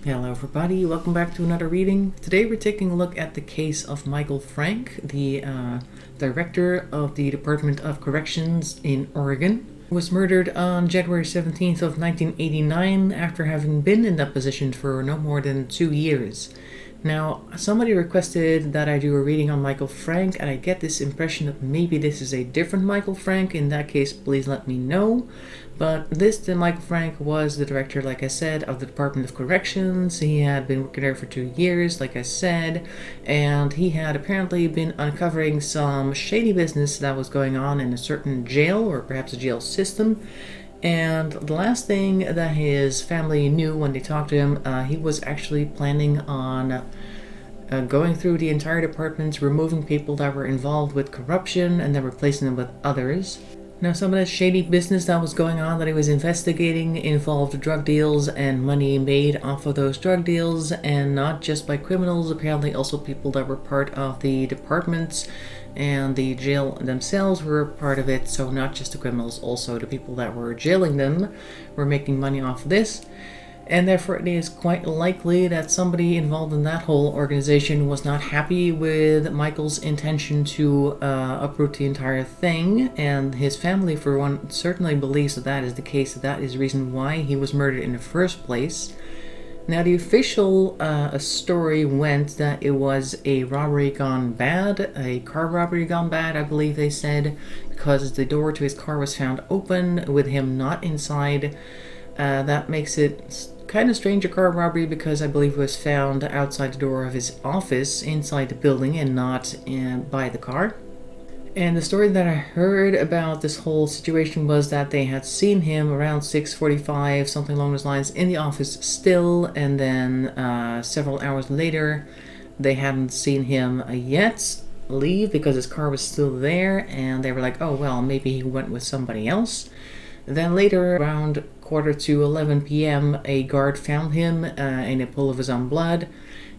Hello everybody, welcome back to another reading. Today we're taking a look at the case of Michael Francke, the director of the Department of Corrections in Oregon, who was murdered on January 17th of 1989 after having been in that position for no more than 2 years. Now, somebody requested that I do a reading on Michael Francke, and I get this impression that maybe this is a different Michael Francke. In that case, please let me know. But the Michael Francke was the director, like I said, of the Department of Corrections. He had been working there for 2 years, like I said, and he had apparently been uncovering some shady business that was going on in a certain jail, or perhaps a jail system. And the last thing that his family knew when they talked to him, he was actually planning on going through the entire department, removing people that were involved with corruption and then replacing them with others. Now, some of that shady business that was going on that he was investigating involved drug deals and money made off of those drug deals, and not just by criminals, apparently also people that were part of the departments and the jail themselves were part of it. So not just the criminals, also the people that were jailing them were making money off of this. And therefore it is quite likely that somebody involved in that whole organization was not happy with Michael's intention to uproot the entire thing, and his family, for one, certainly believes that that is the case, that is the reason why he was murdered in the first place. Now, the official story went that it was a robbery gone bad, a car robbery gone bad, I believe they said, because the door to his car was found open with him not inside. That makes it kind of strange, a car robbery, because I believe it was found outside the door of his office inside the building and not by the car. And the story that I heard about this whole situation was that they had seen him around 6:45, something along those lines, in the office still, and then several hours later they hadn't seen him yet leave because his car was still there, and they were like, oh well, maybe he went with somebody else. Then later, around 11:45 p.m., a guard found him in a pool of his own blood,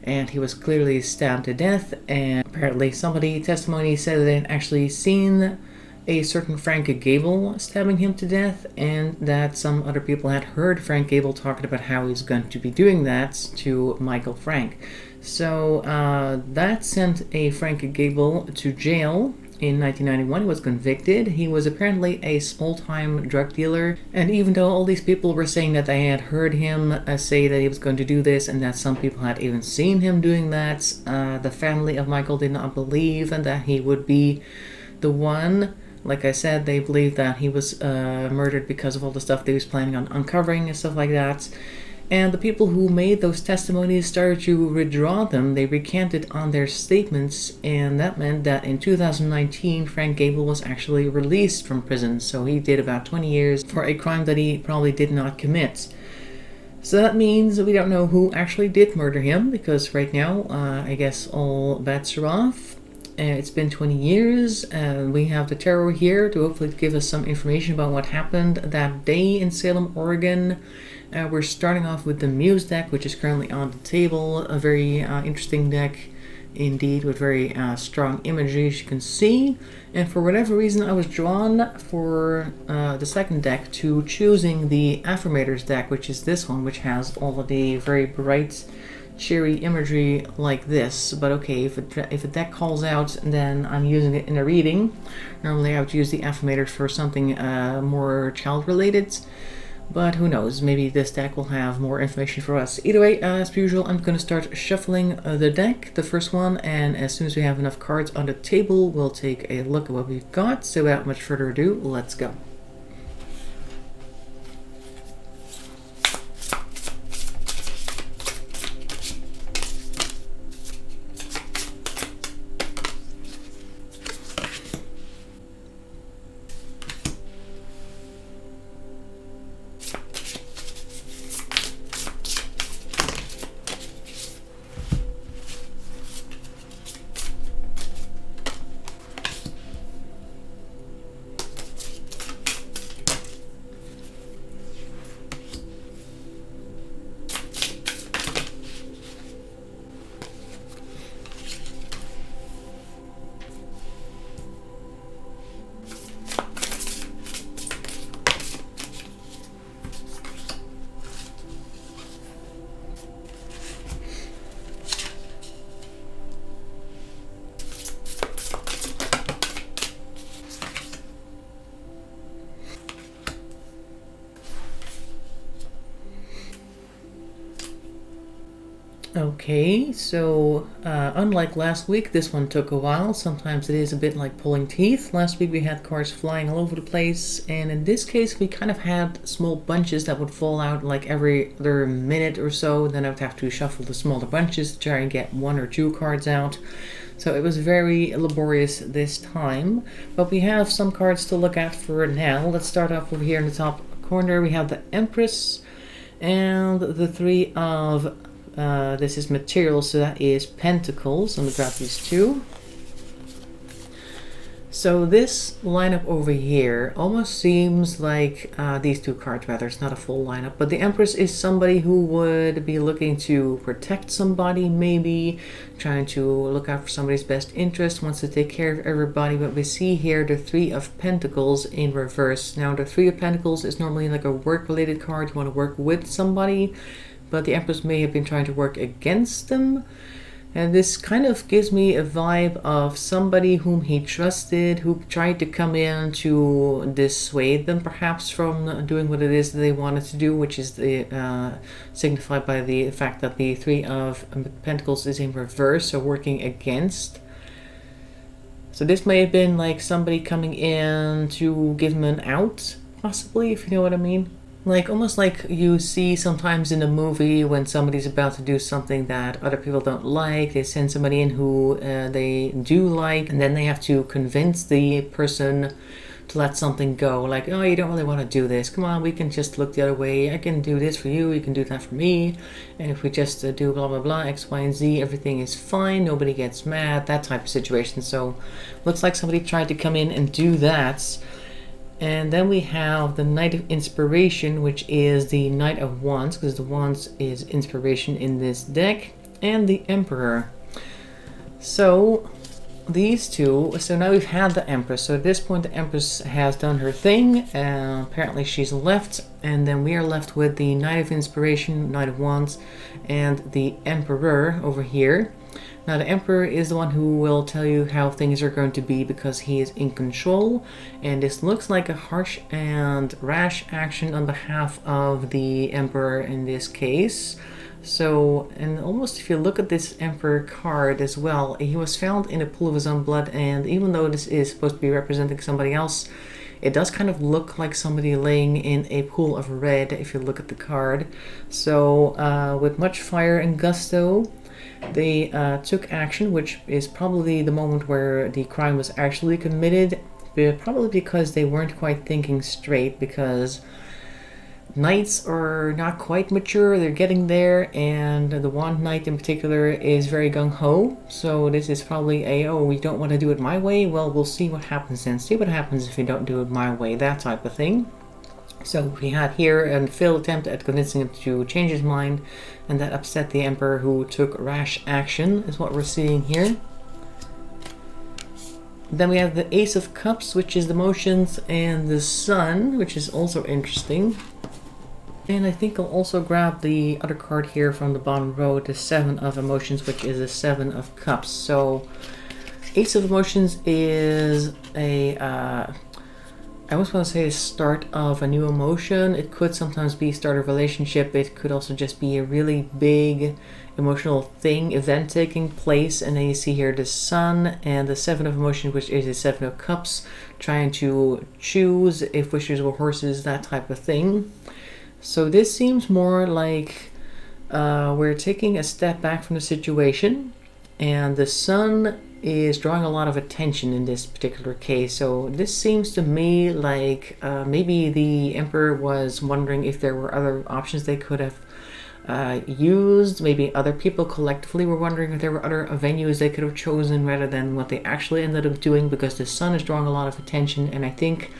and he was clearly stabbed to death. And apparently testimony said that they had actually seen a certain Francke Gable stabbing him to death, and that some other people had heard Francke Gable talking about how he's going to be doing that to Michael Francke. So that sent a Francke Gable to jail. In 1991, he was convicted. He was apparently a small-time drug dealer, and even though all these people were saying that they had heard him say that he was going to do this, and that some people had even seen him doing that, the family of Michael did not believe and that he would be the one. Like I said, they believed that he was murdered because of all the stuff they was planning on uncovering and stuff like that. And the people who made those testimonies started to withdraw them. They recanted on their statements, and that meant that in 2019, Francke Gable was actually released from prison. So he did about 20 years for a crime that he probably did not commit. So that means we don't know who actually did murder him, because right now, I guess all bets are off. It's been 20 years, and we have the terror here to hopefully give us some information about what happened that day in Salem, Oregon. We're starting off with the Muse deck, which is currently on the table. A very interesting deck indeed, with very strong imagery, as you can see. And for whatever reason, I was drawn for the second deck to choosing the Affirmators deck, which is this one, which has all of the very bright, cheery imagery like this. But okay, if a deck calls out, then I'm using it in a reading. Normally I would use the Affirmators for something more child-related. But who knows, maybe this deck will have more information for us. Either way, as per usual, I'm going to start shuffling the deck, the first one, and as soon as we have enough cards on the table, we'll take a look at what we've got. So without much further ado, let's go. Okay, so unlike last week, this one took a while. Sometimes it is a bit like pulling teeth. Last week we had cards flying all over the place, and in this case we kind of had small bunches that would fall out like every other minute or so. Then I would have to shuffle the smaller bunches to try and get 1 or 2 cards out. So it was very laborious this time, but we have some cards to look at for now. Let's start off over here in the top corner. We have the Empress and the Three of this is material, so that is Pentacles. I'm going to grab these two. So this lineup over here almost seems like these two cards, rather. It's not a full lineup, but the Empress is somebody who would be looking to protect somebody, maybe trying to look out for somebody's best interest, wants to take care of everybody. But we see here the Three of Pentacles in reverse. Now the Three of Pentacles is normally like a work-related card. You want to work with somebody, but the Empress may have been trying to work against them. And this kind of gives me a vibe of somebody whom he trusted, who tried to come in to dissuade them perhaps from doing what it is that they wanted to do, which is signified by the fact that the Three of Pentacles is in reverse, so working against. So this may have been like somebody coming in to give him an out, possibly, if you know what I mean. Like almost like you see sometimes in a movie when somebody's about to do something that other people don't like, they send somebody in who they do like, and then they have to convince the person to let something go. Like, oh, you don't really want to do this. Come on, we can just look the other way. I can do this for you. You can do that for me. And if we just do blah, blah, blah, X, Y, and Z, everything is fine. Nobody gets mad. That type of situation. So looks like somebody tried to come in and do that. And then we have the Knight of Inspiration, which is the Knight of Wands, because the Wands is inspiration in this deck, and the Emperor. So these two, so now we've had the Empress. So at this point the Empress has done her thing, apparently she's left, and then we are left with the Knight of Inspiration, Knight of Wands, and the Emperor over here. Now the Emperor is the one who will tell you how things are going to be because he is in control, and this looks like a harsh and rash action on behalf of the Emperor in this case. So, and almost if you look at this Emperor card as well, he was found in a pool of his own blood, and even though this is supposed to be representing somebody else, it does kind of look like somebody laying in a pool of red if you look at the card. So with much fire and gusto, they took action, which is probably the moment where the crime was actually committed, probably because they weren't quite thinking straight, because knights are not quite mature, they're getting there, and the Wand Knight in particular is very gung-ho, so this is probably a, oh, we don't want to do it my way, well, we'll see what happens then, see what happens if you don't do it my way, that type of thing. So we had here a failed attempt at convincing him to change his mind, and that upset the Emperor, who took rash action, is what we're seeing here. Then we have the Ace of Cups, which is the emotions, and the Sun, which is also interesting. And I think I'll also grab the other card here from the bottom row, the Seven of Emotions, which is the Seven of Cups. So Ace of Emotions is a I almost want to say the start of a new emotion. It could sometimes be start a relationship. It could also just be a really big emotional thing, event taking place. And then you see here the Sun and the Seven of Emotions, which is the Seven of Cups, trying to choose if wishes were horses, that type of thing. So this seems more like we're taking a step back from the situation, and the Sun is drawing a lot of attention in this particular case. So this seems to me like maybe the Emperor was wondering if there were other options they could have used. Maybe other people collectively were wondering if there were other venues they could have chosen rather than what they actually ended up doing, because the Sun is drawing a lot of attention. And I think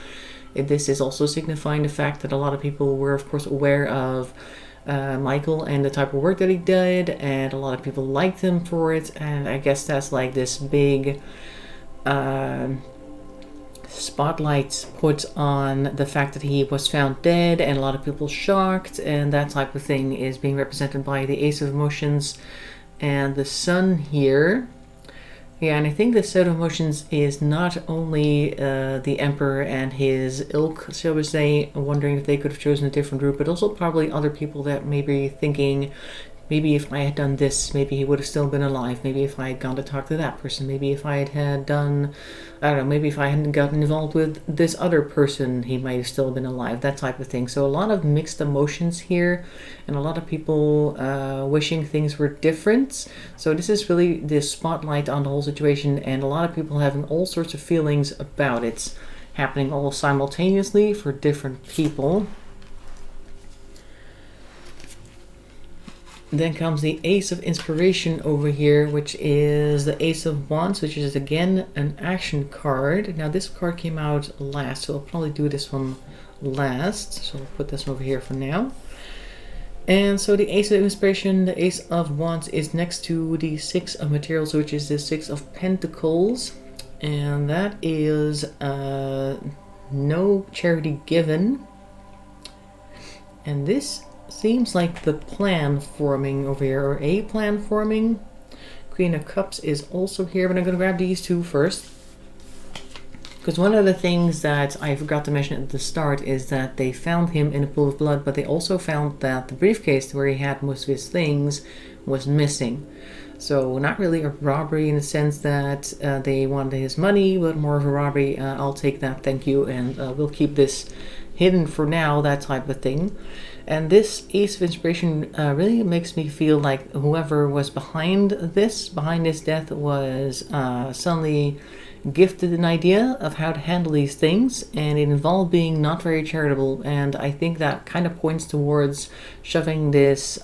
this is also signifying the fact that a lot of people were, of course, aware of Michael and the type of work that he did, and a lot of people liked him for it, and I guess that's like this big spotlight put on the fact that he was found dead, and a lot of people shocked, and that type of thing is being represented by the Ace of Emotions and the Sun here. Yeah, and I think the Set of Emotions is not only the Emperor and his ilk, shall we say, wondering if they could have chosen a different route, but also probably other people that may be thinking, maybe if I had done this, maybe he would have still been alive. Maybe if I had gone to talk to that person, maybe if I had done, I don't know, maybe if I hadn't gotten involved with this other person, he might have still been alive, that type of thing. So a lot of mixed emotions here, and a lot of people wishing things were different. So this is really the spotlight on the whole situation, and a lot of people having all sorts of feelings about it, happening all simultaneously for different people. Then comes the Ace of Inspiration over here, which is the Ace of Wands, which is again an action card. Now this card came out last, so I'll probably do this one last. So I'll put this one over here for now. And so the Ace of Inspiration, the Ace of Wands, is next to the Six of Materials, which is the Six of Pentacles. And that is no charity given. And this seems like the plan forming over here, or a plan forming. Queen of Cups is also here, but I'm going to grab these two first. Because one of the things that I forgot to mention at the start is that they found him in a pool of blood, but they also found that the briefcase where he had most of his things was missing. So not really a robbery in the sense that they wanted his money, but more of a robbery. I'll take that, thank you, and we'll keep this hidden for now, that type of thing. And this Ace of Inspiration really makes me feel like whoever was behind this death was suddenly gifted an idea of how to handle these things, and it involved being not very charitable. And I think that kind of points towards shoving this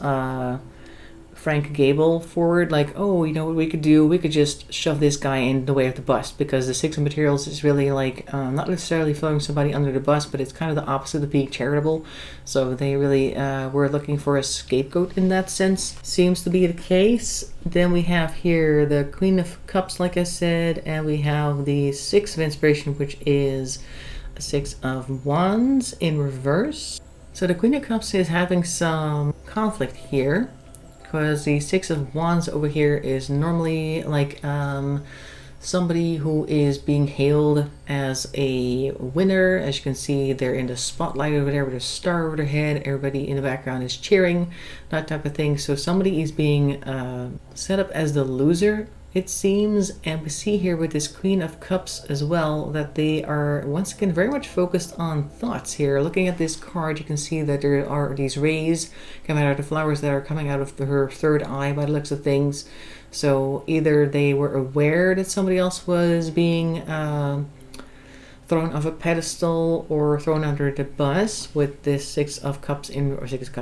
Frank Gable forward, like, oh, you know what we could do? We could just shove this guy in the way of the bus, because the Six of Materials is really like not necessarily throwing somebody under the bus, but it's kind of the opposite of being charitable. So they really were looking for a scapegoat in that sense. Seems to be the case. Then we have here the Queen of Cups, like I said, and we have the Six of Inspiration, which is a Six of Wands in reverse. So the Queen of Cups is having some conflict here, because the Six of Wands over here is normally like somebody who is being hailed as a winner. As you can see, they're in the spotlight over there with a star over their head. Everybody in the background is cheering, that type of thing. So somebody is being set up as the loser, it seems. And we see here with this Queen of Cups as well that they are once again very much focused on thoughts here. Looking at this card, you can see that there are these rays coming out of the flowers that are coming out of her third eye by the looks of things. So either they were aware that somebody else was being thrown off a pedestal or thrown under the bus, with this Six of Cups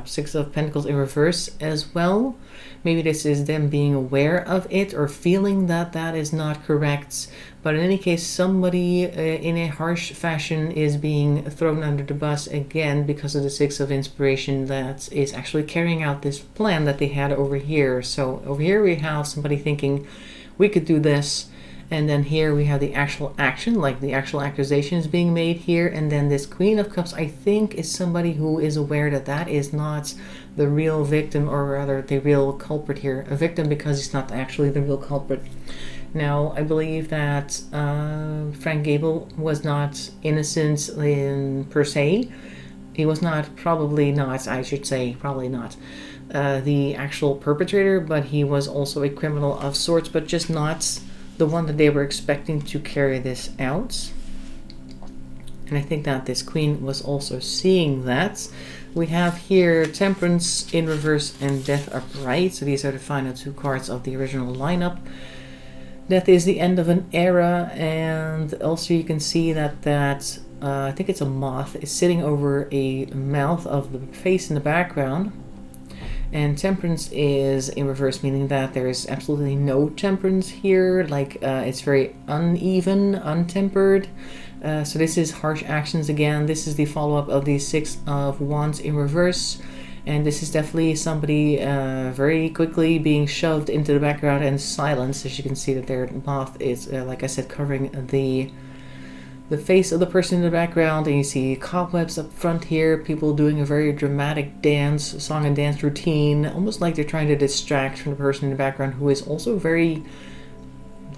Six of Pentacles in reverse as well. Maybe this is them being aware of it or feeling that that is not correct. But in any case, somebody in a harsh fashion is being thrown under the bus again because of the Six of Inspiration that is actually carrying out this plan that they had over here. So over here we have somebody thinking, we could do this. And then here we have the actual action, like the actual accusations being made here. And then this Queen of Cups, I think, is somebody who is aware that that is not the real victim, or rather the real culprit here. A victim because he's not actually the real culprit. Now, I believe that Frank Gable was not innocent per se. He was not, probably not, I should say, probably not the actual perpetrator, but he was also a criminal of sorts, but just not the one that they were expecting to carry this out. And I think that this queen was also seeing that. We have here Temperance in reverse and Death upright. So these are the final two cards of the original lineup. Death is the end of an era, and also you can see that I think it's a moth, is sitting over a mouth of the face in the background. And Temperance is in reverse, meaning that there is absolutely no temperance here. Like it's very uneven, untempered. So this is harsh actions again. This is the follow-up of the Six of Wands in reverse. And this is definitely somebody very quickly being shoved into the background and silenced. As you can see that their moth is, like I said, covering the face of the person in the background, and you see cobwebs up front here, people doing a very dramatic song and dance routine, almost like they're trying to distract from the person in the background, who is also very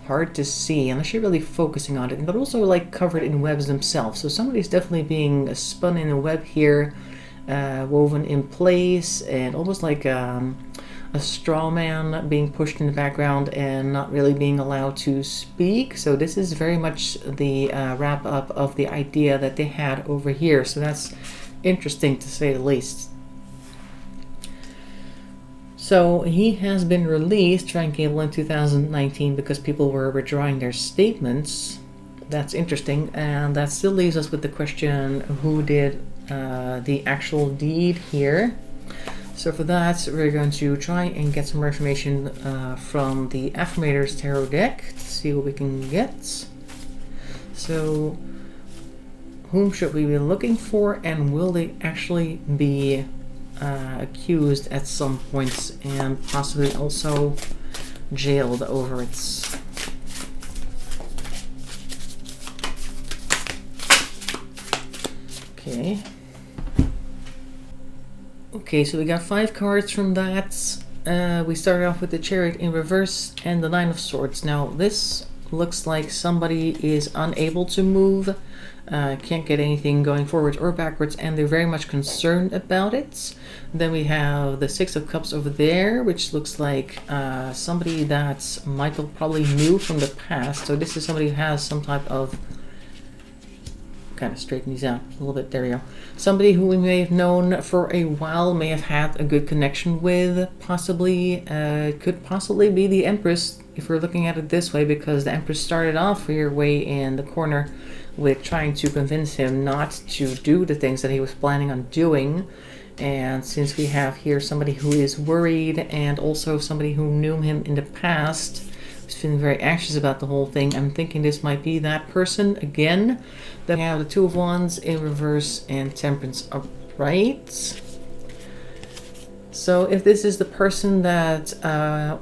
hard to see unless you're really focusing on it, but also like covered in webs themselves. So somebody's definitely being spun in a web here, woven in place, and almost like a a straw man being pushed in the background and not really being allowed to speak. So this is very much the wrap up of the idea that they had over here. So that's interesting to say the least. So he has been released, Francke, in 2019 because people were withdrawing their statements. That's interesting, and that still leaves us with the question, who did the actual deed here? So for that, we're going to try and get some more information from the Affirmators Tarot deck to see what we can get. So whom should we be looking for, and will they actually be accused at some points and possibly also jailed over it? Okay. Okay, so we got 5 cards from that. We started off with the Chariot in reverse and the Nine of Swords. Now this looks like somebody is unable to move, can't get anything going forwards or backwards, and they're very much concerned about it. Then we have the Six of Cups over there, which looks like somebody that Michael probably knew from the past. So this is somebody who has some type of, kind of straighten these out a little bit, there we go. Somebody who we may have known for a while, may have had a good connection with, possibly, could possibly be the Empress, if we're looking at it this way, because the Empress started off here way in the corner with trying to convince him not to do the things that he was planning on doing. And since we have here somebody who is worried, and also somebody who knew him in the past, who's feeling very anxious about the whole thing, I'm thinking this might be that person again. Then we have the Two of Wands in reverse and Temperance upright. So if this is the person that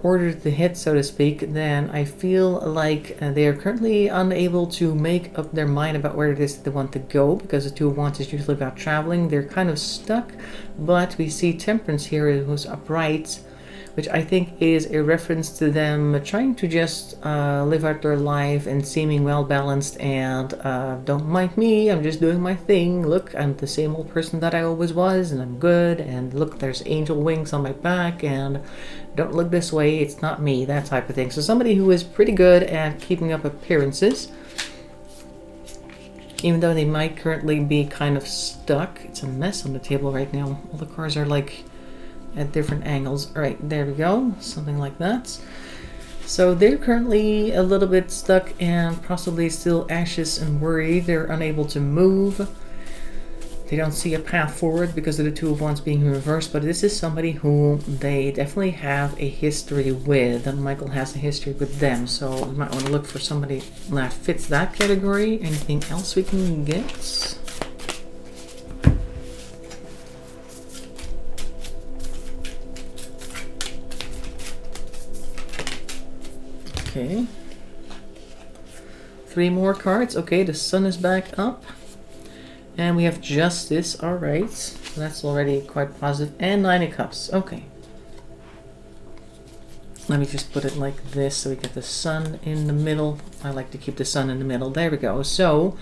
ordered the hit, so to speak, then I feel like they are currently unable to make up their mind about where it is they want to go, because the Two of Wands is usually about traveling. They're kind of stuck, but we see Temperance here who's upright, which I think is a reference to them trying to just live out their life and seeming well balanced, and don't mind me, I'm just doing my thing. Look, I'm the same old person that I always was, and I'm good, and look, there's angel wings on my back, and don't look this way, it's not me, that type of thing. So somebody who is pretty good at keeping up appearances, even though they might currently be kind of stuck. It's a mess on the table right now. All the cards are like at different angles. All right, there we go, something like that. So they're currently a little bit stuck and possibly still anxious and worried. They're unable to move. They don't see a path forward because of the Two of Wands being in reverse, but this is somebody who they definitely have a history with, and Michael has a history with them, so we might want to look for somebody that fits that category. Anything else we can get? Okay, 3 more cards. Okay, the Sun is back up, and we have Justice. All right, so that's already quite positive. And 9 of Cups. Okay, let me just put it like this so we get the Sun in the middle. I like to keep the Sun in the middle. There we go. So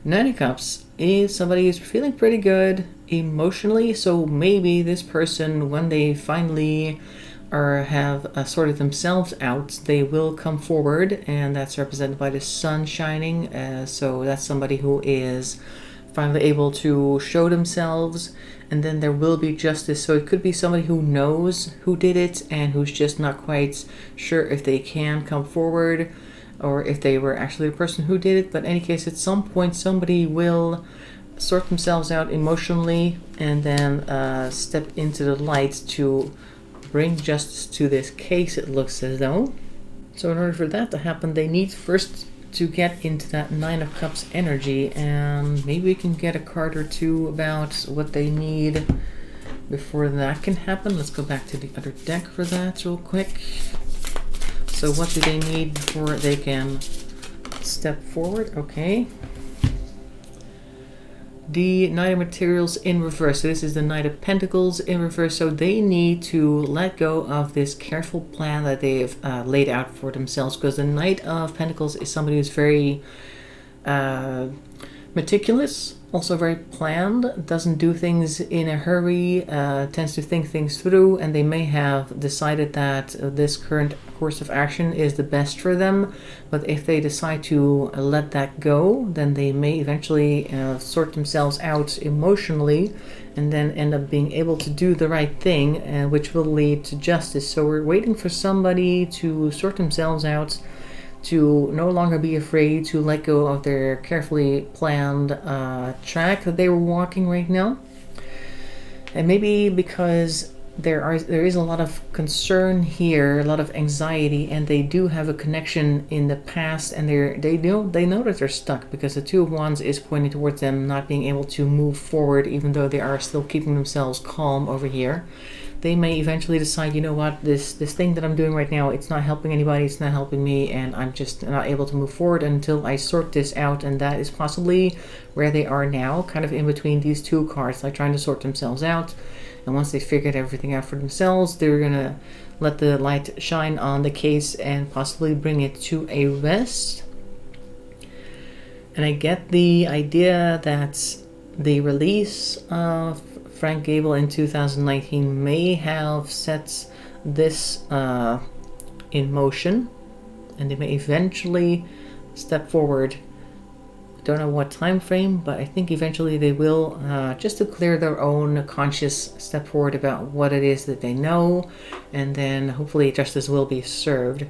9 of Cups is somebody who's feeling pretty good emotionally, so maybe this person, when they finally or have sorted themselves out, they will come forward, and that's represented by the sun shining. So that's somebody who is finally able to show themselves, and then there will be justice. So it could be somebody who knows who did it and who's just not quite sure if they can come forward or if they were actually the person who did it. But in any case, at some point somebody will sort themselves out emotionally and then step into the light to bring justice to this case, it looks as though. So in order for that to happen, they need first to get into that 9 of Cups energy, and maybe we can get a card or two about what they need before that can happen. Let's go back to the other deck for that real quick. So what do they need before they can step forward? Okay. The Knight of Materials in reverse. So this is the Knight of Pentacles in reverse. So they need to let go of this careful plan that they've laid out for themselves, because the Knight of Pentacles is somebody who's very meticulous Also very planned, doesn't do things in a hurry, tends to think things through, and they may have decided that this current course of action is the best for them. But if they decide to let that go, then they may eventually sort themselves out emotionally and then end up being able to do the right thing, which will lead to justice. So we're waiting for somebody to sort themselves out, to no longer be afraid to let go of their carefully planned track that they were walking right now. And maybe because there is a lot of concern here, a lot of anxiety, and they do have a connection in the past, and they know that they're stuck, because the Two of Wands is pointing towards them not being able to move forward, even though they are still keeping themselves calm over here. They may eventually decide, you know what, this thing that I'm doing right now, it's not helping anybody, it's not helping me, and I'm just not able to move forward until I sort this out. And that is possibly where they are now, kind of in between these two cards, like trying to sort themselves out. And once they figured everything out for themselves, they're gonna let the light shine on the case and possibly bring it to a rest. And I get the idea that the release of Frank Gable in 2019 may have set this in motion, and they may eventually step forward. Don't know what time frame, but I think eventually they will, just to clear their own conscious step forward about what it is that they know, and then hopefully justice will be served.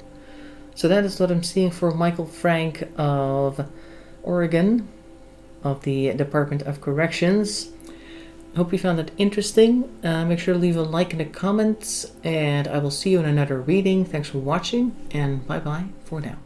So that is what I'm seeing for Michael Francke of Oregon, of the Department of Corrections. Hope you found that interesting. Make sure to leave a like in the comments, and I will see you in another reading. Thanks for watching, and bye bye for now.